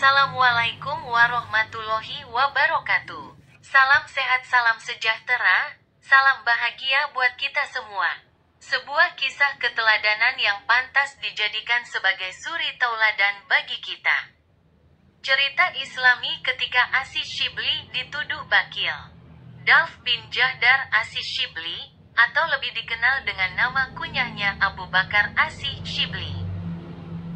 Assalamualaikum warahmatullahi wabarakatuh. Salam sehat, salam sejahtera, salam bahagia buat kita semua. Sebuah kisah keteladanan yang pantas dijadikan sebagai suri tauladan bagi kita. Cerita Islami ketika Asy-Syibli dituduh bakil. Dalf bin Jahdar Asy-Syibli, atau lebih dikenal dengan nama kunyahnya Abu Bakar Asy-Syibli,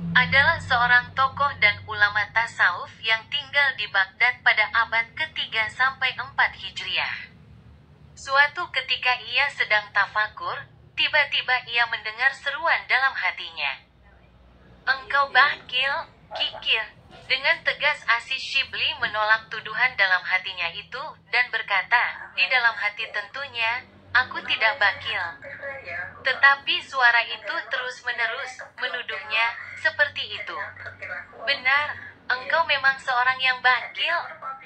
adalah seorang tokoh dan ulama tasawuf yang tinggal di Baghdad pada abad ke-3 sampai 4 Hijriah. Suatu ketika ia sedang tafakur, tiba-tiba ia mendengar seruan dalam hatinya. "Engkau bakil, kikir." Dengan tegas Asy-Syibli menolak tuduhan dalam hatinya itu dan berkata, "Di dalam hati tentunya, aku tidak bakil." Tetapi suara itu terus-menerus menuduhnya seperti itu. "Benar, engkau memang seorang yang bakil."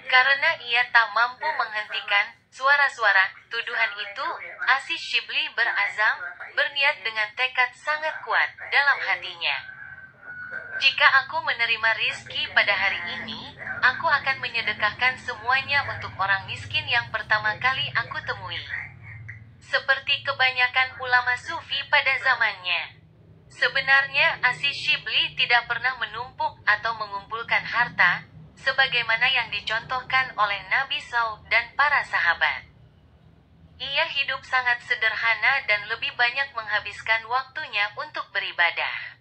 Karena ia tak mampu menghentikan suara-suara tuduhan itu, Asy-Syibli berazam, berniat dengan tekad sangat kuat dalam hatinya. "Jika aku menerima rizki pada hari ini, aku akan menyedekahkan semuanya untuk orang miskin yang pertama kali aku temui." Seperti kebanyakan ulama sufi pada zamannya, sebenarnya Asy-Syibli tidak pernah menumpuk atau mengumpulkan harta, sebagaimana yang dicontohkan oleh Nabi SAW dan para sahabat. Ia hidup sangat sederhana dan lebih banyak menghabiskan waktunya untuk beribadah.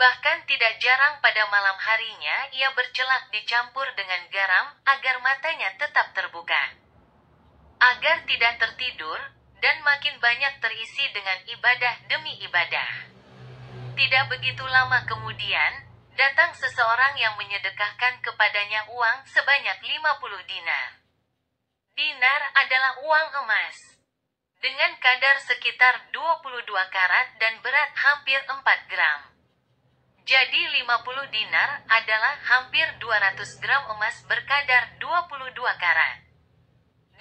Bahkan tidak jarang pada malam harinya ia bercelak dicampur dengan garam agar matanya tetap terbuka, agar tidak tertidur, dan makin banyak terisi dengan ibadah demi ibadah. Tidak begitu lama kemudian, datang seseorang yang menyedekahkan kepadanya uang sebanyak 50 dinar. Dinar adalah uang emas, dengan kadar sekitar 22 karat dan berat hampir 4 gram. Jadi 50 dinar adalah hampir 200 gram emas berkadar 22 karat.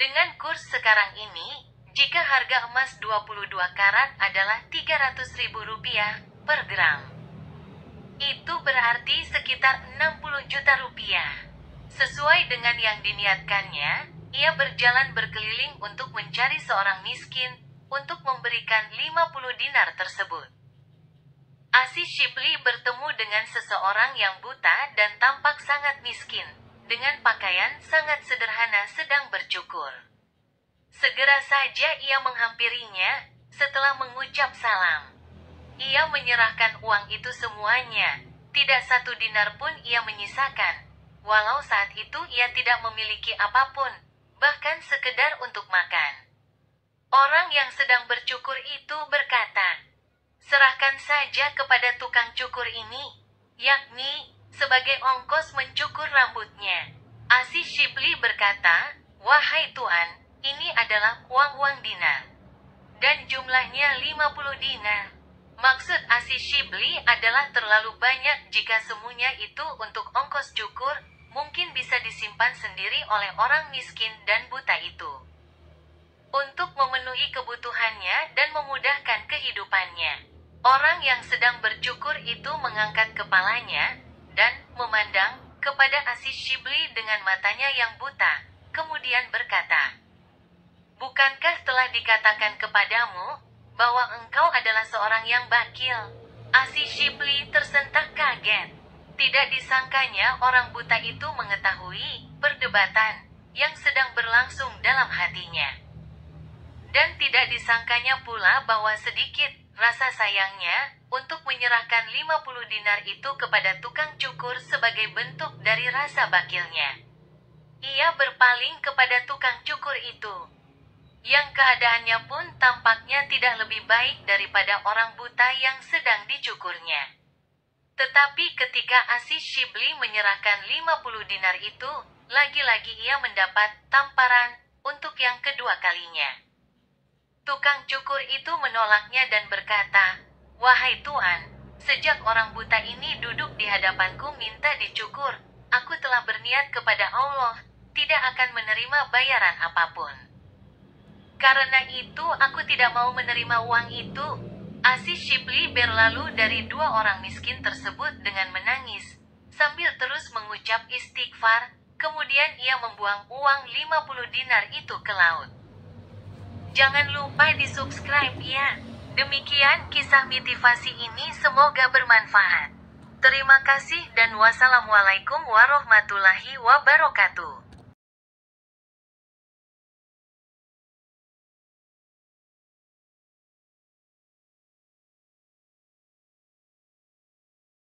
Dengan kurs sekarang ini, jika harga emas 22 karat adalah Rp300.000 per gram, itu berarti sekitar 60 juta rupiah. Sesuai dengan yang diniatkannya, ia berjalan berkeliling untuk mencari seorang miskin, untuk memberikan 50 dinar tersebut. Asy-Syibli bertemu dengan seseorang yang buta dan tampak sangat miskin, dengan pakaian sangat sederhana sedang bercukur. Segera saja ia menghampirinya, setelah mengucap salam. Ia menyerahkan uang itu semuanya, tidak satu dinar pun ia menyisakan, walau saat itu ia tidak memiliki apapun, bahkan sekedar untuk makan. Orang yang sedang bercukur itu berkata, "Serahkan saja kepada tukang cukur ini, yakni sebagai ongkos mencukur rambutnya." Asy-Syibli berkata, "Wahai Tuan, ini adalah uang-uang dinar, dan jumlahnya 50 dinar." Maksud Asy-Syibli adalah terlalu banyak jika semuanya itu untuk ongkos cukur, mungkin bisa disimpan sendiri oleh orang miskin dan buta itu, untuk memenuhi kebutuhannya dan memudahkan kehidupannya. Orang yang sedang bercukur itu mengangkat kepalanya, dan memandang kepada Asy-Syibli dengan matanya yang buta, kemudian berkata, "Bukankah telah dikatakan kepadamu bahwa engkau adalah seorang yang bakil?" Asy-Syibli tersentak kaget. Tidak disangkanya orang buta itu mengetahui perdebatan yang sedang berlangsung dalam hatinya. Dan tidak disangkanya pula bahwa sedikit rasa sayangnya untuk menyerahkan 50 dinar itu kepada tukang cukur sebagai bentuk dari rasa bakilnya. Ia berpaling kepada tukang cukur itu, yang keadaannya pun tampaknya tidak lebih baik daripada orang buta yang sedang dicukurnya. Tetapi ketika Asy-Syibli menyerahkan 50 dinar itu, lagi-lagi ia mendapat tamparan untuk yang kedua kalinya. Tukang cukur itu menolaknya dan berkata, "Wahai Tuan, sejak orang buta ini duduk di hadapanku minta dicukur, aku telah berniat kepada Allah, tidak akan menerima bayaran apapun. Karena itu aku tidak mau menerima uang itu." Asy-Syibli berlalu dari dua orang miskin tersebut dengan menangis, sambil terus mengucap istighfar. Kemudian ia membuang uang 50 dinar itu ke laut. Jangan lupa di subscribe ya. Demikian kisah motivasi ini, semoga bermanfaat. Terima kasih dan wassalamualaikum warahmatullahi wabarakatuh.